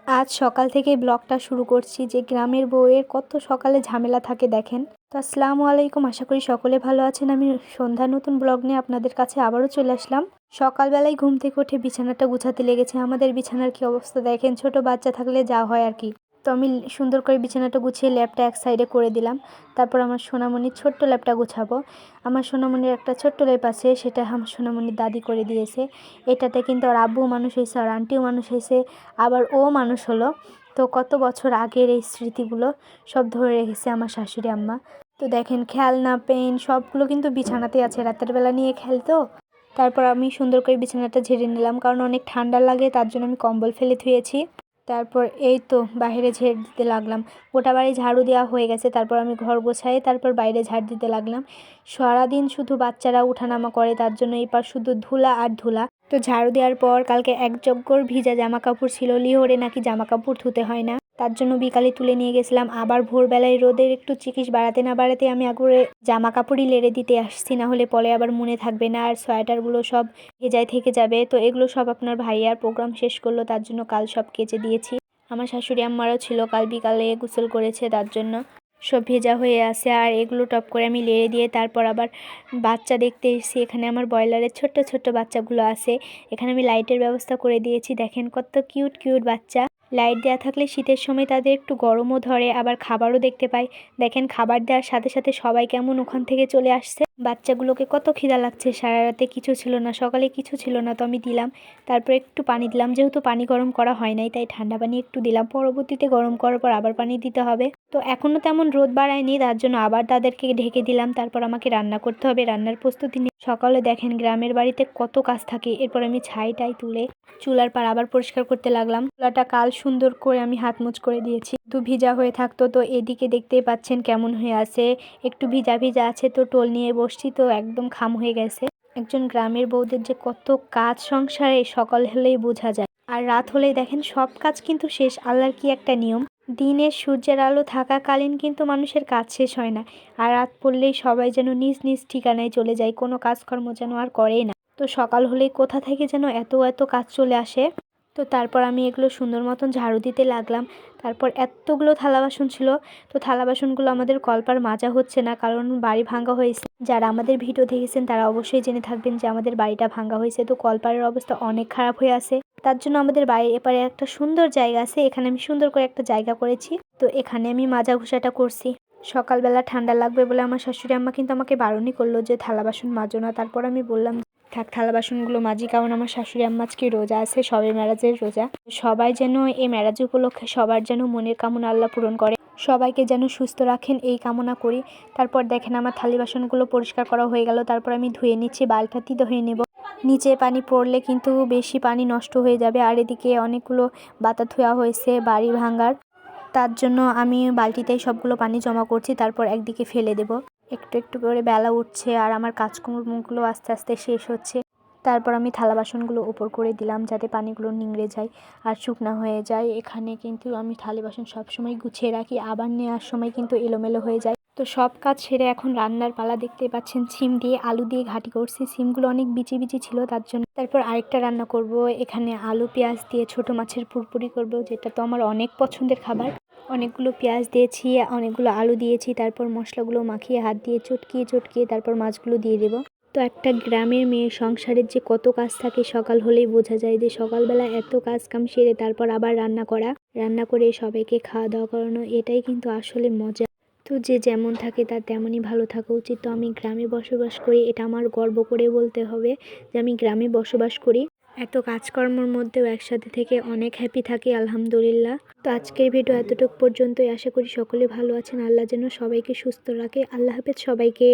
আজ সকাল থেকেই ব্লগটা শুরু করছি যে গ্রামের বউয়ের কত সকালে ঝামেলা থাকে দেখেন। তো আসসালামু আলাইকুম, আশা করি সকলে ভালো আছেন। আমি সন্ধ্যা নতুন ব্লগ নিয়ে আপনাদের কাছে আবারও চলে আসলাম। সকালবেলায় ঘুম থেকে উঠে বিছানাটা গুছাতে লেগেছে। আমাদের বিছানার কি অবস্থা দেখেন, ছোট বাচ্চা থাকলে যা হয় আর কি। তো আমি সুন্দর করে বিছানাটা গুছিয়ে ল্যাপটা এক সাইডে করে দিলাম। তারপর আমার সোনামণির ছোট্ট ল্যাপটা গুছাবো। আমার সোনামণির একটা ছোট্ট ল্যাপ আছে, সেটা আমার সোনামণির দাদি করে দিয়েছে। এটাতে কিন্তু আর আব্বু মানুষ হয়েছে আর আন্টিও মানুষ হয়েছে, আবার ও মানুষ হলো। তো কত বছর আগের এই স্মৃতিগুলো সব ধরে রেখেছে আমার শাশুড়ি আম্মা। তো দেখেন খেলনা পেন সবগুলো কিন্তু বিছানাতে আছে, রাতের বেলা নিয়ে খেলতো। তারপর আমি সুন্দর করে বিছানাটা ঝেড়ে নিলাম, কারণ অনেক ঠান্ডা লাগে, তার জন্য আমি কম্বল ফেলে ধুয়েছি। তারপর এই তো বাইরে ঝেড়ে দিতে লাগলাম। গোটা বাড়ি ঝাড়ু দেওয়া হয়ে গেছে, তারপর আমি ঘর গোছাই, তারপর বাইরে ঝাড় দিতে লাগলাম। সারাদিন শুধু বাচ্চারা উঠানামা করে, তার জন্য এই পার শুধু ধুলা আর ধুলা। তো ঝাড়ু দেওয়ার পর কালকে এক জগ্গর ভিজা জামা কাপড় ছিল, লিহরে নাকি জামা কাপড় ধুতে হয় না, তার জন্য বিকালে তুলে নিয়ে গেছিলাম। আবার ভোরবেলায় রোদের একটু চিকিস বাড়াতে না বাড়াতে আমি আগে জামা কাপড়ই লেড়ে দিতে আসছি, না হলে পরে আবার মনে থাকবে না, আর সোয়েটারগুলো সব ভেজায় থেকে যাবে। তো এগুলো সব আপনার ভাইয়ার প্রোগ্রাম শেষ করলো, তার জন্য কাল সব কেচে দিয়েছি। আমার শাশুড়ি আম্মারও ছিল, কাল বিকালে গোসল করেছে, তার জন্য সব ভেজা হয়ে আছে। আর এগুলো টপ করে আমি লেড়ে দিয়ে তারপর আবার বাচ্চা দেখতে এসেছি। এখানে আমার ব্রয়লারের ছোট্ট ছোট্ট বাচ্চাগুলো আছে। এখানে আমি লাইটের ব্যবস্থা করে দিয়েছি, দেখেন কত কিউট কিউট বাচ্চা। লাইট দেওয়া থাকলে শীতের সময় তাদের একটু গরমও ধরে, আবার খাবারও দেখতে পাই। দেখেন খাবার দেওয়ার সাথে সাথে সবাই কেমন ওখান থেকে চলে আসছে। বাচ্চাগুলোকে কত খিদা লাগছে, সারা রাতে কিছু ছিল না, সকালে কিছু ছিল না, তো আমি দিলাম। তারপর একটু পানি দিলাম, যেহেতু পানি গরম করা হয় নাই তাই ঠান্ডা পানি একটু দিলাম, পরবর্তীতে গরম করার পর আবার পানি দিতে হবে। তো এখনও তেমন রোদ বাড়ায়নি, তার জন্য আবার তাদেরকে ঢেকে দিলাম। তারপর আমাকে রান্না করতে হবে, রান্নার প্রস্তুতি নিয়ে সকালে দেখেন গ্রামের বাড়িতে কত কাজ থাকে। এরপর আমি ছাইটাই তুলে চুলার পার আবার পরিষ্কার করতে লাগলাম। চুলাটা কাল সুন্দর করে আমি হাত মুছ করে দিয়েছি, একটু ভিজা হয়ে থাকতো। তো এদিকে দেখতেই পাচ্ছেন কেমন হয়ে আছে, একটু ভিজা ভিজা আছে। তো টোল নিয়ে বসছি, তো একদম খাম হয়ে গেছে। একজন গ্রামের বউদের যে কত কাজ সংসারে সকাল হলেই বোঝা যায়, আর রাত হলেই দেখেন সব কাজ কিন্তু শেষ। আল্লাহর কি একটা নিয়ম, দিনে সূর্যের আলো থাকাকালীন কিন্তু মানুষের কাজ শেষ হয় না, আর রাত পড়লেই সবাই যেন নিজ নিজ ঠিকানায় চলে যায়, কোনো কাজকর্ম যেন আর করেই না। তো সকাল হলেই কোথা থেকে যেন এত এত কাজ চলে আসে। তো তারপর আমি এগুলো সুন্দর মতন ঝাড়ু দিতে লাগলাম। তারপর এতগুলো থালা বাসন ছিল, তো থালা বাসনগুলো আমাদের কলপার মাজা হচ্ছে না, কারণ বাড়ি ভাঙ্গা হয়েছে। যারা আমাদের ভিডিও দেখেছেন তারা অবশ্যই জেনে থাকবেন যে আমাদের বাড়িটা ভাঙ্গা হয়েছে, তো কলপারের অবস্থা অনেক খারাপ হয়ে আছে। তার জন্য আমাদের বাড়ির এপারে একটা সুন্দর জায়গা আছে, এখানে আমি সুন্দর করে একটা জায়গা করেছি, তো এখানে আমি মাজা ঘষাটা করছি। সকালবেলা ঠান্ডা লাগবে বলে আমার শাশুড়ি আম্মা কিন্তু আমাকে বারণই করলো যে থালা বাসন মাজো না। তারপর আমি বললাম থাক থালা বাসনগুলো মাজি, কারণ আমার শাশুড়ি আম্মা আজকে রোজা আছে, সবে মেরাজের রোজা। সবাই যেন এই মেরাজ উপলক্ষে সবার যেন মনের কামনা আল্লাহ পূরণ করে, সবাইকে যেন সুস্থ রাখেন এই কামনা করি। তারপর দেখেন আমার থালি বাসনগুলো পরিষ্কার করা হয়ে গেল। তারপর আমি ধুয়ে নিচ্ছি, বালটাতি ধুয়ে নেব। নিচে পানি পড়লে কিন্তু বেশি পানি নষ্ট হয়ে যাবে। আর এদিকে অনেকগুলো বাতা ধোয়া হয়েছে বাড়ি ভাঙার, তার জন্য আমি বালতিতেই সবগুলো পানি জমা করছি, তারপর একদিকে ফেলে দেব। একটু একটু করে বেলা উঠছে আর আমার কাজকর্মগুলো আস্তে আস্তে শেষ হচ্ছে। তারপর আমি থালা বাসনগুলো উপর করে দিলাম যাতে পানিগুলো নিংড়ে যায় আর শুকনা হয়ে যায়। এখানে কিন্তু আমি থালি বাসন সবসময় গুছিয়ে রাখি, আবার নেওয়ার সময় কিন্তু এলোমেলো হয়ে যায়। তো সব কাজ সেরে এখন রান্নার পালা। দেখতে পাচ্ছেন সিম দিয়ে আলু দিয়ে ঘাঁটি করছি, সিমগুলো অনেক বিচি বিচি ছিল তার জন্য। তারপর আরেকটা রান্না করব, এখানে আলু পেঁয়াজ দিয়ে ছোট মাছের পুরপুরি করব, যেটা তো আমার অনেক পছন্দের খাবার। অনেকগুলো পেঁয়াজ দিয়েছি, অনেকগুলো আলু দিয়েছি, তারপর মশলাগুলো মাখিয়ে হাত দিয়ে চটকিয়ে চটকিয়ে তারপর মাছগুলো দিয়ে দেবো। তো একটা গ্রামের মেয়ের সংসারের যে কত কাজ থাকে সকাল হলেই বোঝা যায়, যে সকালবেলা এত কাজ কাম সেরে তারপর আবার রান্না করা, রান্না করে সবাইকে খাওয়া দাওয়া করানো, এটাই কিন্তু আসলে মজা। তো যে যেমন থাকে তার তেমনই ভালো থাকা উচিত। তো আমি গ্রামে বসবাস করি, এটা আমার গর্ব করে বলতে হবে যে আমি গ্রামে বসবাস করি। এত কাজকর্মের মধ্যেও একসাথে থেকে অনেক হ্যাপি থাকি, আলহামদুলিল্লাহ। তো আজকের ভিডিও এতটুকু পর্যন্তই, আশা করি সকলে ভালো আছেন। আল্লাহ যেন সবাইকে সুস্থ রাখে। আল্লাহ হাফেজ সবাইকে।